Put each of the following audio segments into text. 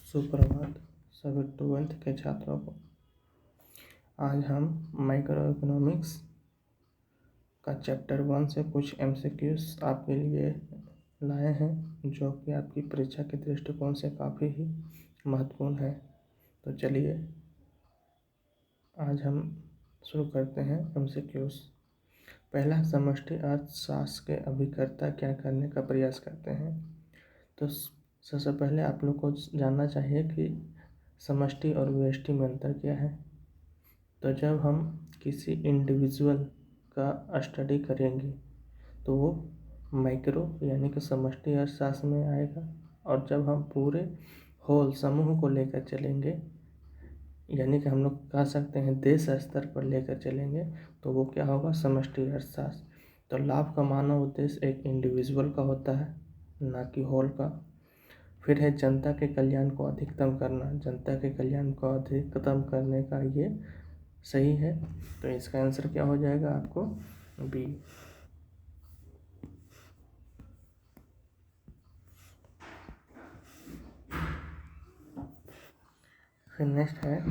सुप्रभात सभी 12th के छात्रों को। आज हम माइक्रो इकोनॉमिक्स का चैप्टर 1 से कुछ MCQs आपके लिए लाए हैं, जो कि आपकी परीक्षा के दृष्टिकोण से काफ़ी ही महत्वपूर्ण है। तो चलिए आज हम शुरू करते हैं MCQs। पहला, समष्टि अर्थशास्त्र के अभिकर्ता क्या करने का प्रयास करते हैं। तो सबसे पहले आप लोग को जानना चाहिए कि समष्टि और व्यष्टि में अंतर क्या है। तो जब हम किसी इंडिविजुअल का स्टडी करेंगे तो वो माइक्रो यानी कि समष्टि अर्थशास्त्र में आएगा, और जब हम पूरे होल समूह को लेकर चलेंगे यानी कि हम लोग कह सकते हैं देश स्तर पर लेकर चलेंगे तो वो क्या होगा, समष्टि अर्थशास्त्र। तो लाभ का मानव उद्देश्य एक इंडिविजुअल का होता है, ना कि होल का। फिर है जनता के कल्याण को अधिकतम करना। जनता के कल्याण को अधिकतम करने का ये सही है, तो इसका आंसर क्या हो जाएगा आपको, बी। फिर नेक्स्ट है,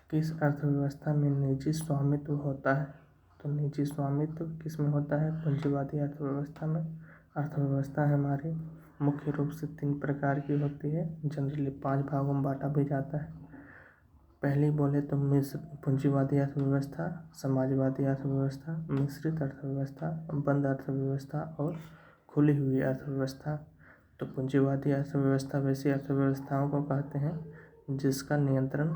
किस अर्थव्यवस्था में निजी स्वामित्व होता है। तो निजी स्वामित्व किस में होता है, पूंजीवादी अर्थव्यवस्था में। अर्थव्यवस्था हमारी मुख्य रूप से 3 प्रकार की होती है, जनरली 5 भागों में बांटा भी जाता है। पहली बोले तो मिश्र पूंजीवादी अर्थव्यवस्था, समाजवादी अर्थव्यवस्था, मिश्रित अर्थव्यवस्था, बंद अर्थव्यवस्था और खुली हुई अर्थव्यवस्था। तो पूंजीवादी अर्थव्यवस्था वैसी अर्थव्यवस्थाओं को कहते हैं जिसका नियंत्रण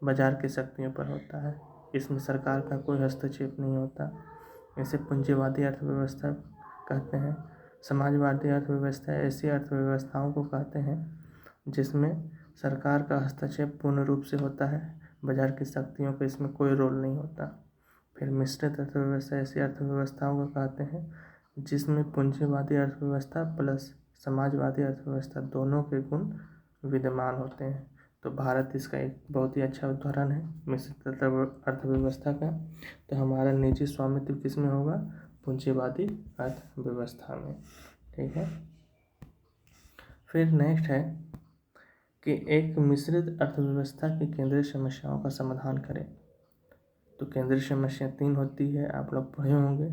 बाजार की शक्तियों पर होता है, इसमें सरकार का कोई हस्तक्षेप नहीं होता, इसे पूंजीवादी अर्थव्यवस्था कहते हैं। समाजवादी अर्थव्यवस्था ऐसी अर्थव्यवस्थाओं को कहते हैं जिसमें सरकार का हस्तक्षेप पूर्ण रूप से होता है, बाजार की शक्तियों का इसमें कोई रोल नहीं होता। फिर मिश्रित अर्थव्यवस्था ऐसी अर्थव्यवस्थाओं को कहते हैं जिसमें पूंजीवादी अर्थव्यवस्था प्लस समाजवादी अर्थव्यवस्था दोनों के गुण विद्यमान होते हैं। तो भारत इसका एक बहुत ही अच्छा उदाहरण है मिश्रित अर्थव्यवस्था का। तो हमारा निजी स्वामित्व किस में होगा, पूंजीवादी अर्थव्यवस्था में। ठीक है। फिर नेक्स्ट है कि एक मिश्रित अर्थव्यवस्था की केंद्रीय समस्याओं का समाधान करें। तो केंद्रीय समस्या 3 होती है, आप लोग पढ़े होंगे।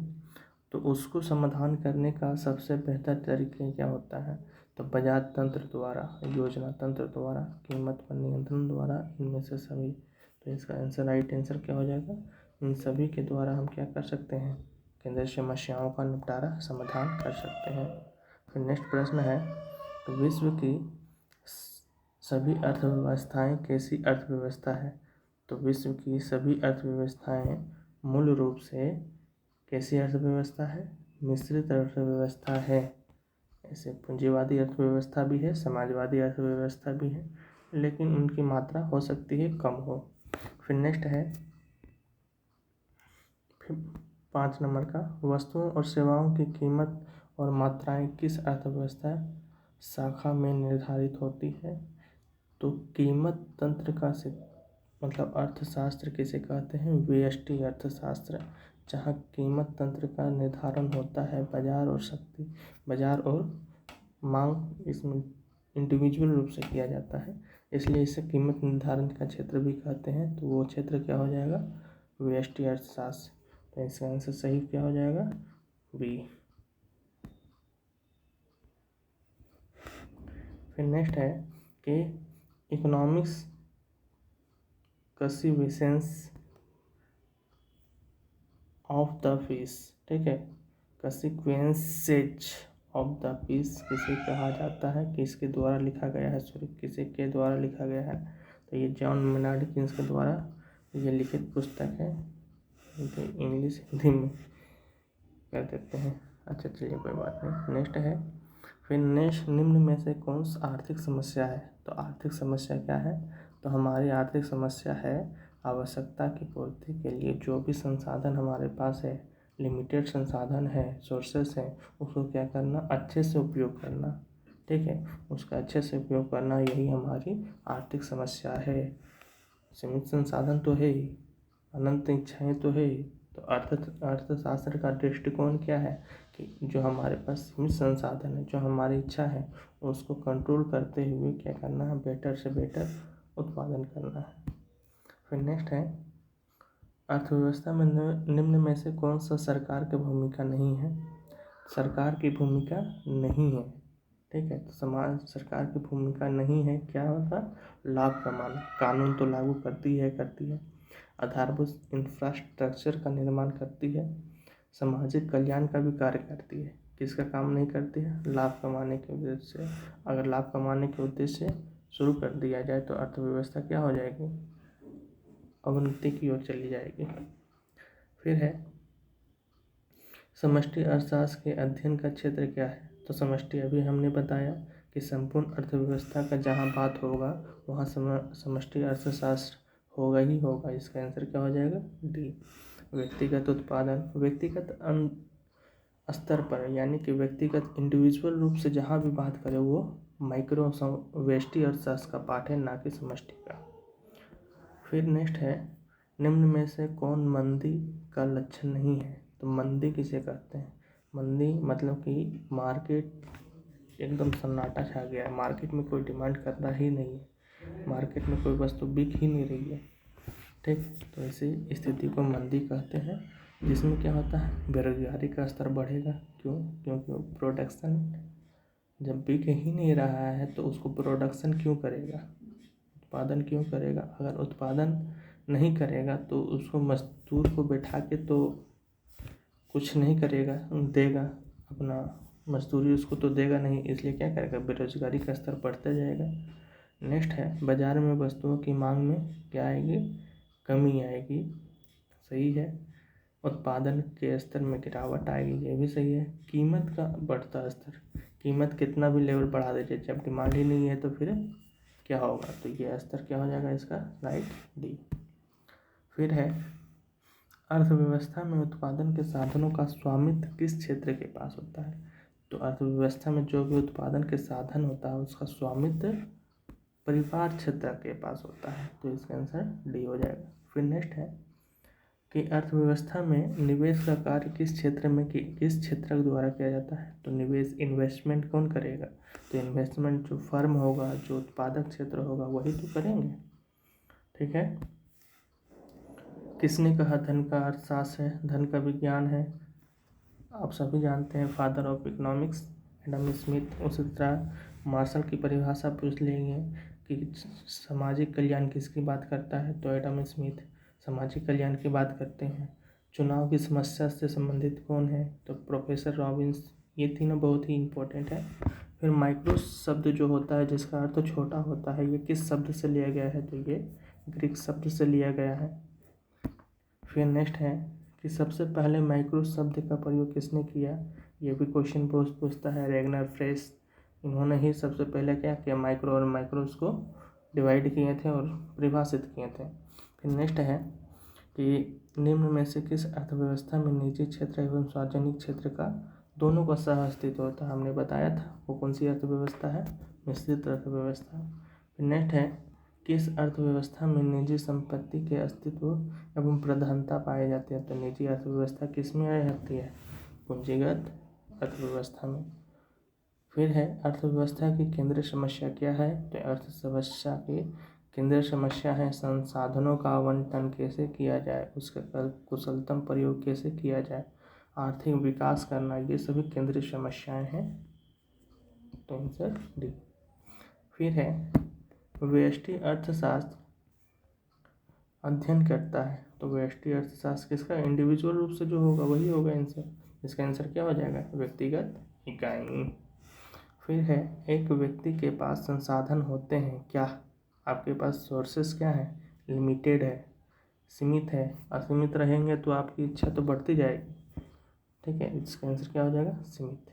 तो उसको समाधान करने का सबसे बेहतर तरीका क्या होता है, तो बाजार तंत्र द्वारा, योजना तंत्र द्वारा, कीमत पर नियंत्रण द्वारा, इनमें से सभी। तो इसका आंसर, राइट आंसर क्या हो जाएगा, इन सभी के द्वारा हम क्या कर सकते हैं, केंद्रीय समस्याओं का निपटारा समाधान कर सकते हैं। फिर नेक्स्ट प्रश्न है, तो विश्व की सभी अर्थव्यवस्थाएं कैसी अर्थव्यवस्था है। तो विश्व की सभी अर्थव्यवस्थाएं मूल रूप से कैसी अर्थव्यवस्था है, मिश्रित अर्थव्यवस्था है। ऐसे पूंजीवादी अर्थव्यवस्था भी है, समाजवादी अर्थव्यवस्था भी है, लेकिन उनकी मात्रा हो सकती है कम हो। फिर नेक्स्ट है, फिर 5 नंबर का, वस्तुओं और सेवाओं की कीमत और मात्राएं किस अर्थव्यवस्था शाखा में निर्धारित होती है। तो कीमत तंत्र का मतलब अर्थशास्त्र किसे कहते हैं, व्यष्टि अर्थशास्त्र, जहाँ कीमत तंत्र का निर्धारण होता है बाजार और मांग इसमें इंडिविजुअल रूप से किया जाता है, इसलिए इसे कीमत निर्धारण का क्षेत्र भी कहते हैं। तो वो क्षेत्र क्या हो जाएगा, व्यष्टि अर्थशास्त्र। तो इसका आंसर सही क्या हो जाएगा, बी। फिर नेक्स्ट है कि economics consequences of the peace, ठीक है, कंसीक्वेंसेज ऑफ द पीस किसे कहा जाता है, किसके द्वारा लिखा गया है, किसे के द्वारा लिखा गया है। तो ये जॉन मेनार्ड किन्स के द्वारा ये लिखित पुस्तक है, इंग्लिश हिंदी में कर देते हैं। अच्छा चलिए कोई बात नहीं। नेक्स्ट है, फिर नेक्स्ट, निम्न में से कौन सा आर्थिक समस्या है। तो आर्थिक समस्या क्या है, तो हमारी आर्थिक समस्या है आवश्यकता की पूर्ति के लिए जो भी संसाधन हमारे पास है, लिमिटेड संसाधन है, सोर्सेस हैं, उसको क्या करना, अच्छे से उपयोग करना। ठीक है, उसका अच्छे से उपयोग करना, यही हमारी आर्थिक समस्या है। सीमित संसाधन तो है ही, अनंत इच्छाएं तो है ही, तो अर्थशास्त्र का दृष्टिकोण क्या है कि जो हमारे पास सीमित संसाधन है, जो हमारी इच्छा है, उसको कंट्रोल करते हुए क्या करना है, बेटर से बेटर उत्पादन करना है। फिर नेक्स्ट है, अर्थव्यवस्था में निम्न में से कौन सा सरकार की भूमिका नहीं है। सरकार की भूमिका नहीं है, ठीक है। तो समाज सरकार की भूमिका नहीं है, क्या होता, लाभ कमाना। कानून तो लागू करती है आधारभूत इंफ्रास्ट्रक्चर का निर्माण करती है, सामाजिक कल्याण का भी कार्य करती है। किसका काम नहीं करती है, लाभ कमाने के उद्देश्य से। अगर लाभ कमाने के उद्देश्य से शुरू कर दिया जाए तो अर्थव्यवस्था क्या हो जाएगी, अवनति की ओर चली जाएगी। फिर है, समष्टि अर्थशास्त्र के अध्ययन का क्षेत्र क्या है। तो समष्टि अभी हमने बताया कि संपूर्ण अर्थव्यवस्था का जहाँ बात होगा वहाँ समष्टि अर्थशास्त्र होगा ही होगा। इसका आंसर क्या हो जाएगा, डी। व्यक्तिगत उत्पादन, व्यक्तिगत स्तर पर यानी कि व्यक्तिगत इंडिविजुअल रूप से जहाँ भी बात करें वो माइक्रो व्यष्टि अर्थशास्त्र का पार्ट है, ना कि समष्टि का। फिर नेक्स्ट है, निम्न में से कौन मंदी का लक्षण नहीं है। तो मंदी किसे कहते हैं, मंदी मतलब कि मार्केट एकदम सन्नाटा छा गया है, मार्केट में कोई डिमांड कर रहा ही नहीं है, मार्केट में कोई वस्तु बिक ही नहीं रही है, ठीक। तो ऐसी स्थिति को मंदी कहते हैं, जिसमें क्या होता है, बेरोजगारी का स्तर बढ़ेगा। क्यों, क्योंकि प्रोडक्शन जब बिक ही नहीं रहा है तो उसको प्रोडक्शन क्यों करेगा, उत्पादन क्यों करेगा। अगर उत्पादन नहीं करेगा तो उसको मजदूर को बैठा के तो कुछ नहीं करेगा, देगा अपना मजदूरी उसको तो देगा नहीं, इसलिए क्या करेगा, बेरोजगारी का स्तर बढ़ता जाएगा। नेक्स्ट है, बाजार में वस्तुओं की मांग में क्या आएगी, कमी आएगी, सही है। उत्पादन के स्तर में गिरावट आएगी, ये भी सही है। कीमत का बढ़ता स्तर, कीमत कितना भी लेवल बढ़ा दीजिए, जब डिमांड ही नहीं है तो फिर क्या होगा, तो ये स्तर क्या हो जाएगा इसका, राइट, डी। फिर है, अर्थव्यवस्था में उत्पादन के साधनों का स्वामित्व किस क्षेत्र के पास होता है। तो अर्थव्यवस्था में जो भी उत्पादन के साधन होता है उसका स्वामित्व परिवार क्षेत्र के पास होता है, तो इसका आंसर डी हो जाएगा। फिर नेक्स्ट है कि अर्थव्यवस्था में निवेश का कार्य किस क्षेत्र में किस क्षेत्र द्वारा किया जाता है। तो निवेश, इन्वेस्टमेंट कौन करेगा, तो इन्वेस्टमेंट जो फर्म होगा, जो उत्पादक क्षेत्र होगा वही तो करेंगे, ठीक है। किसने कहा धन का अर्थशास्त्र है, धन का विज्ञान है, आप सभी जानते हैं, father of economics Adam Smith. उसी तरह मार्शल की परिभाषा पूछ लेंगे कि सामाजिक कल्याण किसकी बात करता है, तो एडम स्मिथ सामाजिक कल्याण की बात करते हैं। चुनाव की समस्या से संबंधित कौन है, तो प्रोफेसर रॉबिन्स। ये तीनों बहुत ही इम्पोर्टेंट है। फिर माइक्रो शब्द जो होता है जिसका अर्थ छोटा होता है, ये किस शब्द से लिया गया है, तो ये ग्रीक शब्द से लिया गया है। फिर नेक्स्ट है कि सबसे पहले माइक्रो शब्द का प्रयोग किसने किया, ये भी क्वेश्चन पूछता है, रेगनर फ्रेश। इन्होंने ही सबसे पहले क्या किया, माइक्रो और माइक्रोस को डिवाइड किए थे और परिभाषित किए थे। फिर नेक्स्ट है कि निम्न में से किस अर्थव्यवस्था में निजी क्षेत्र एवं सार्वजनिक क्षेत्र का दोनों का सह अस्तित्व होता है। हमने बताया था वो कौन सी अर्थव्यवस्था है, मिश्रित अर्थव्यवस्था। फिर नेक्स्ट है, किस अर्थव्यवस्था में निजी संपत्ति के अस्तित्व एवं प्रधानता पाई जाती है। तो निजी अर्थव्यवस्था किस में आ जाती है, पूंजीगत अर्थव्यवस्था में। फिर है, अर्थव्यवस्था की केंद्रीय समस्या क्या है, तो अर्थव्यवस्था की केंद्रीय समस्या है संसाधनों का आवंटन कैसे किया जाए, उसका कुशलतम प्रयोग कैसे किया जाए, आर्थिक विकास करना, ये सभी केंद्रीय समस्याएं हैं, तो आंसर डी। फिर है, व्यष्टि अर्थशास्त्र अध्ययन करता है, तो व्यष्टि अर्थशास्त्र किसका, इंडिविजुअल रूप से जो होगा वही होगा आंसर। इसका आंसर क्या हो जाएगा, व्यक्तिगत इकाई। फिर है, एक व्यक्ति के पास संसाधन होते हैं क्या, आपके पास सोर्सेस क्या है, लिमिटेड है, सीमित है। असीमित रहेंगे तो आपकी इच्छा तो बढ़ती जाएगी, ठीक है। इसका आंसर क्या हो जाएगा, सीमित।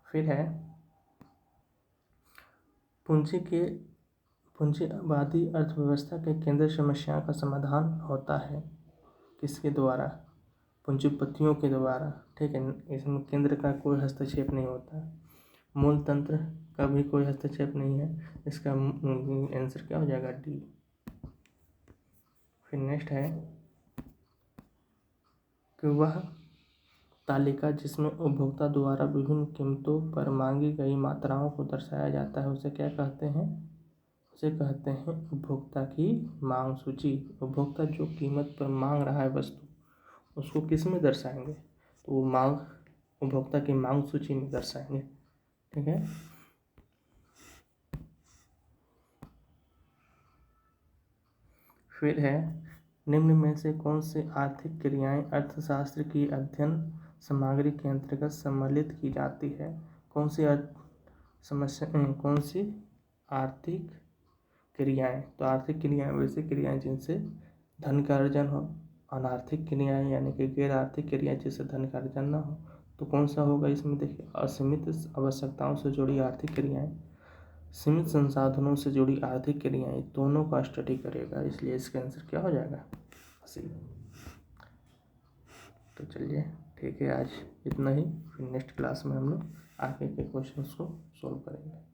फिर है, पूंजीवादी अर्थव्यवस्था के केंद्रीय समस्याओं का समाधान होता है किसके द्वारा, पूंजीपतियों के द्वारा, ठीक है। इसमें केंद्र का कोई हस्तक्षेप नहीं होता, मूल तंत्र का भी कोई हस्तक्षेप नहीं है। इसका आंसर क्या हो जाएगा, डी। फिर नेक्स्ट है, कि वह तालिका जिसमें उपभोक्ता द्वारा विभिन्न कीमतों पर मांगी गई मात्राओं को दर्शाया जाता है उसे क्या कहते हैं? उसे कहते हैं उपभोक्ता की मांग सूची। उपभोक्ता जो कीमत पर मांग रहा है वस्तु, उसको किस में दर्शाएंगे? तो वो मांग उपभोक्ता की मांग सूची में दर्शाएंगे। ठीक है। फिर है, निम्न में से कौन सी आर्थिक क्रियाएं अर्थशास्त्र की अध्ययन सामग्री के अंतर्गत सम्मिलित की जाती है? कौन सी आर्थिक क्रियाएं? तो आर्थिक क्रियाएं वैसी क्रियाएं जिनसे धन का अर्जन हो। अनार्थिक क्रियाएं यानी कि गैर आर्थिक क्रियाएं जिससे धन का अर्जन ना हो। तो कौन सा होगा इसमें? देखिए, असीमित आवश्यकताओं से जुड़ी आर्थिक क्रियाएं, सीमित संसाधनों से जुड़ी आर्थिक क्रियाएं, दोनों का स्टडी करेगा, इसलिए इसका आंसर क्या हो जाएगा? सी। तो चलिए ठीक है, आज इतना ही। फिर नेक्स्ट क्लास में हम लोग आगे के क्वेश्चंस को सॉल्व करेंगे।